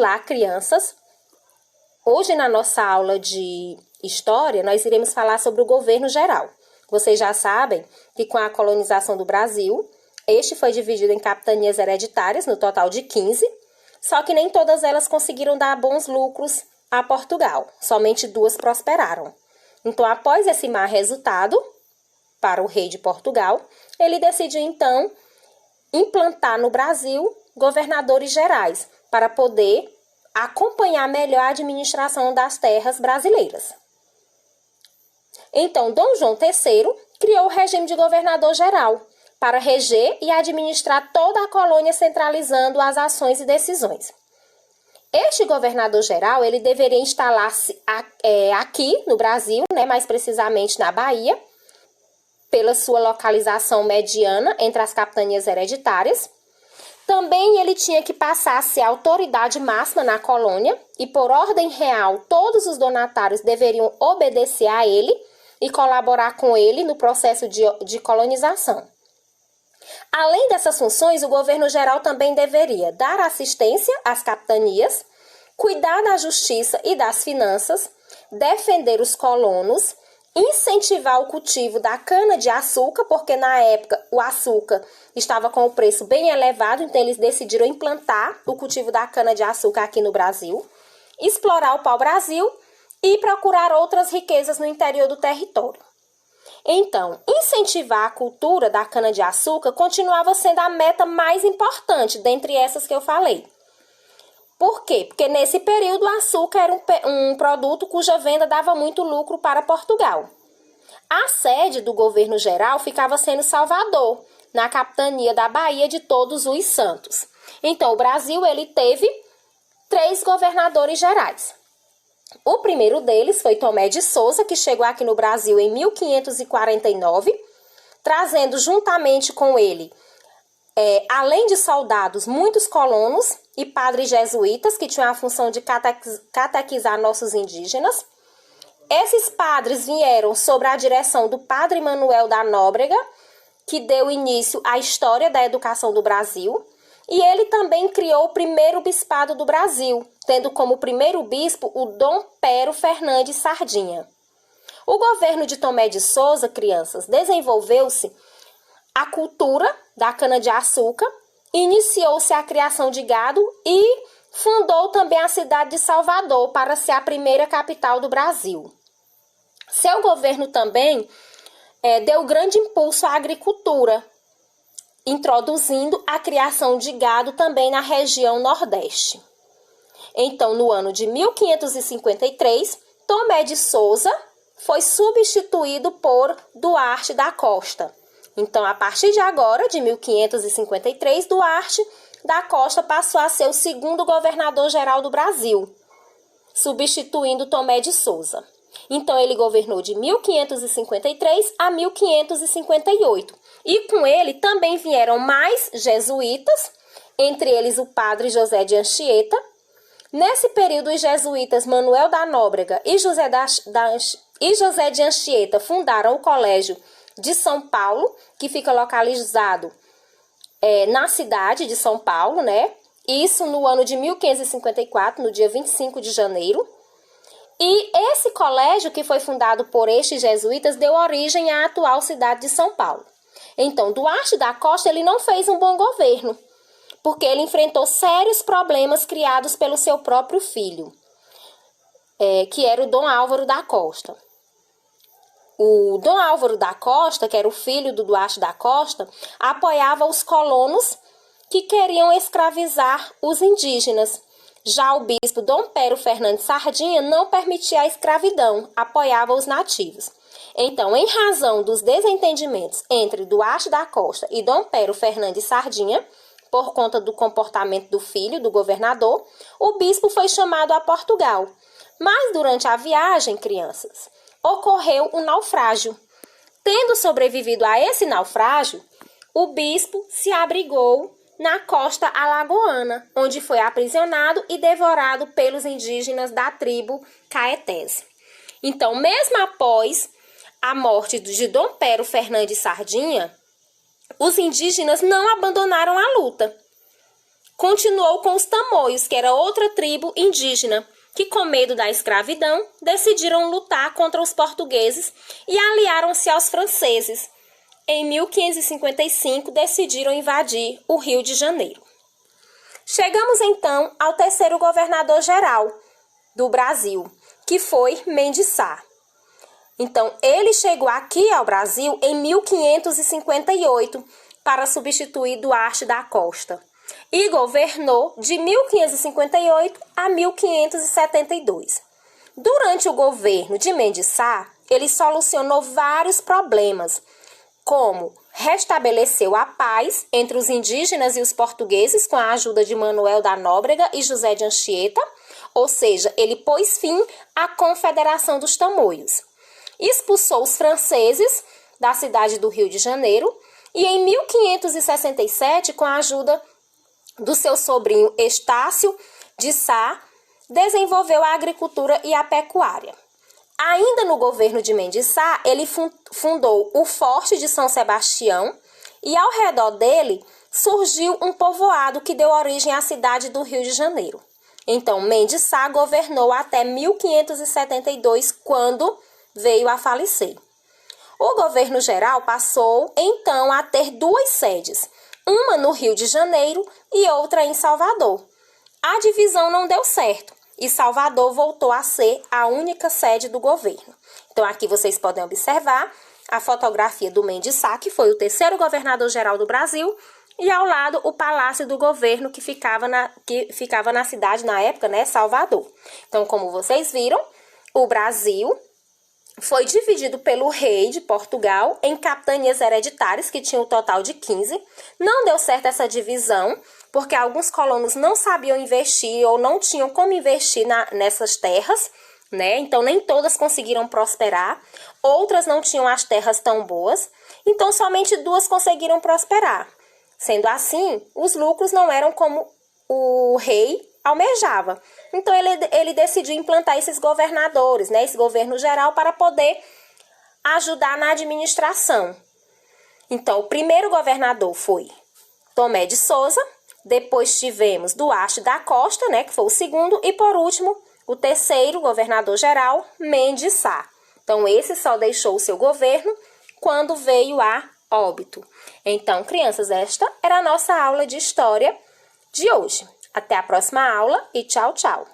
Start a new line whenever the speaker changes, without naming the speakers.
Olá, crianças! Hoje, na nossa aula de História, nós iremos falar sobre o governo geral. Vocês já sabem que com a colonização do Brasil, este foi dividido em capitanias hereditárias, no total de 15, só que nem todas elas conseguiram dar bons lucros a Portugal, somente 2 prosperaram. Então, após esse má resultado para o rei de Portugal, ele decidiu, então, implantar no Brasil governadores gerais, para poder acompanhar melhor a administração das terras brasileiras. Então, Dom João III criou o regime de governador geral, para reger e administrar toda a colônia, centralizando as ações e decisões. Este governador geral, ele deveria instalar-se aqui no Brasil, mais precisamente na Bahia, pela sua localização mediana entre as capitanias hereditárias. Também ele tinha que passar a ser a autoridade máxima na colônia e, por ordem real, todos os donatários deveriam obedecer a ele e colaborar com ele no processo de colonização. Além dessas funções, o governo geral também deveria dar assistência às capitanias, cuidar da justiça e das finanças, defender os colonos, incentivar o cultivo da cana-de-açúcar, porque na época o açúcar estava com o preço bem elevado, então eles decidiram implantar o cultivo da cana-de-açúcar aqui no Brasil, explorar o pau-brasil e procurar outras riquezas no interior do território. Então, incentivar a cultura da cana-de-açúcar continuava sendo a meta mais importante dentre essas que eu falei. Por quê? Porque nesse período o açúcar era um produto cuja venda dava muito lucro para Portugal. A sede do governo geral ficava sendo Salvador, na capitania da Bahia de Todos os Santos. Então, o Brasil ele teve 3 governadores gerais. O primeiro deles foi Tomé de Souza, que chegou aqui no Brasil em 1549, trazendo juntamente com ele, além de soldados, muitos colonos e padres jesuítas, que tinham a função de catequizar nossos indígenas. Esses padres vieram sob a direção do padre Manuel da Nóbrega, que deu início à história da educação do Brasil, e ele também criou o primeiro bispado do Brasil, tendo como primeiro bispo o Dom Pero Fernandes Sardinha. O governo de Tomé de Souza, crianças, desenvolveu-se a cultura da cana-de-açúcar, iniciou-se a criação de gado e fundou também a cidade de Salvador para ser a primeira capital do Brasil. Seu governo também deu grande impulso à agricultura, introduzindo a criação de gado também na região Nordeste. Então, no ano de 1553, Tomé de Souza foi substituído por Duarte da Costa. Então, a partir de agora, de 1553, Duarte da Costa passou a ser o segundo governador-geral do Brasil, substituindo Tomé de Souza. Então, ele governou de 1553 a 1558. E com ele também vieram mais jesuítas, entre eles o padre José de Anchieta. Nesse período, os jesuítas Manuel da Nóbrega e José de Anchieta fundaram o Colégio de São Paulo, que fica localizado na cidade de São Paulo, Isso no ano de 1554, no dia 25 de janeiro. E esse colégio, que foi fundado por estes jesuítas, deu origem à atual cidade de São Paulo. Então, Duarte da Costa ele não fez um bom governo, porque ele enfrentou sérios problemas criados pelo seu próprio filho, que era o Dom Álvaro da Costa. O Dom Álvaro da Costa, que era o filho do Duarte da Costa, apoiava os colonos que queriam escravizar os indígenas. Já o bispo Dom Pero Fernandes Sardinha não permitia a escravidão, apoiava os nativos. Então, em razão dos desentendimentos entre Duarte da Costa e Dom Pero Fernandes Sardinha, por conta do comportamento do filho do governador, o bispo foi chamado a Portugal. Mas durante a viagem, crianças, ocorreu um naufrágio. Tendo sobrevivido a esse naufrágio, o bispo se abrigou na costa alagoana, onde foi aprisionado e devorado pelos indígenas da tribo Caetés. Então, mesmo após a morte de Dom Pero Fernandes Sardinha, os indígenas não abandonaram a luta. continuou com os tamoios, que era outra tribo indígena, que com medo da escravidão, decidiram lutar contra os portugueses e aliaram-se aos franceses. Em 1555, decidiram invadir o Rio de Janeiro. Chegamos então ao terceiro governador-geral do Brasil, que foi Mendes Sá. Então, ele chegou aqui ao Brasil em 1558 para substituir Duarte da Costa e governou de 1558 a 1572. Durante o governo de Mendes Sá, ele solucionou vários problemas, como restabeleceu a paz entre os indígenas e os portugueses com a ajuda de Manuel da Nóbrega e José de Anchieta, ou seja, ele pôs fim à Confederação dos Tamoios. Expulsou os franceses da cidade do Rio de Janeiro e em 1567, com a ajuda do seu sobrinho Estácio de Sá, desenvolveu a agricultura e a pecuária. Ainda no governo de Mendes Sá, ele fundou o Forte de São Sebastião e ao redor dele surgiu um povoado que deu origem à cidade do Rio de Janeiro. Então, Mendes Sá governou até 1572, quando veio a falecer. O governo geral passou, então, a ter duas sedes, uma no Rio de Janeiro e outra em Salvador. A divisão não deu certo e Salvador voltou a ser a única sede do governo. Então, aqui vocês podem observar a fotografia do Mendes Sá, que foi o terceiro governador-geral do Brasil, e ao lado o Palácio do Governo, que ficava na cidade, na época, né, Salvador. Então, como vocês viram, o Brasil foi dividido pelo rei de Portugal em capitanias hereditárias, que tinham um total de 15. Não deu certo essa divisão, porque alguns colonos não sabiam investir ou não tinham como investir nessas terras, né? Então, nem todas conseguiram prosperar. Outras não tinham as terras tão boas. Então, somente duas conseguiram prosperar. Sendo assim, os lucros não eram como o rei almejava. Então, ele decidiu implantar esses governadores, né, esse governo geral, para poder ajudar na administração. Então, o primeiro governador foi Tomé de Souza, depois tivemos Duarte da Costa, né, que foi o segundo, e por último, o terceiro governador geral, Mendes Sá. Então, esse só deixou o seu governo quando veio a óbito. Então, crianças, esta era a nossa aula de história de hoje. Até a próxima aula e tchau, tchau!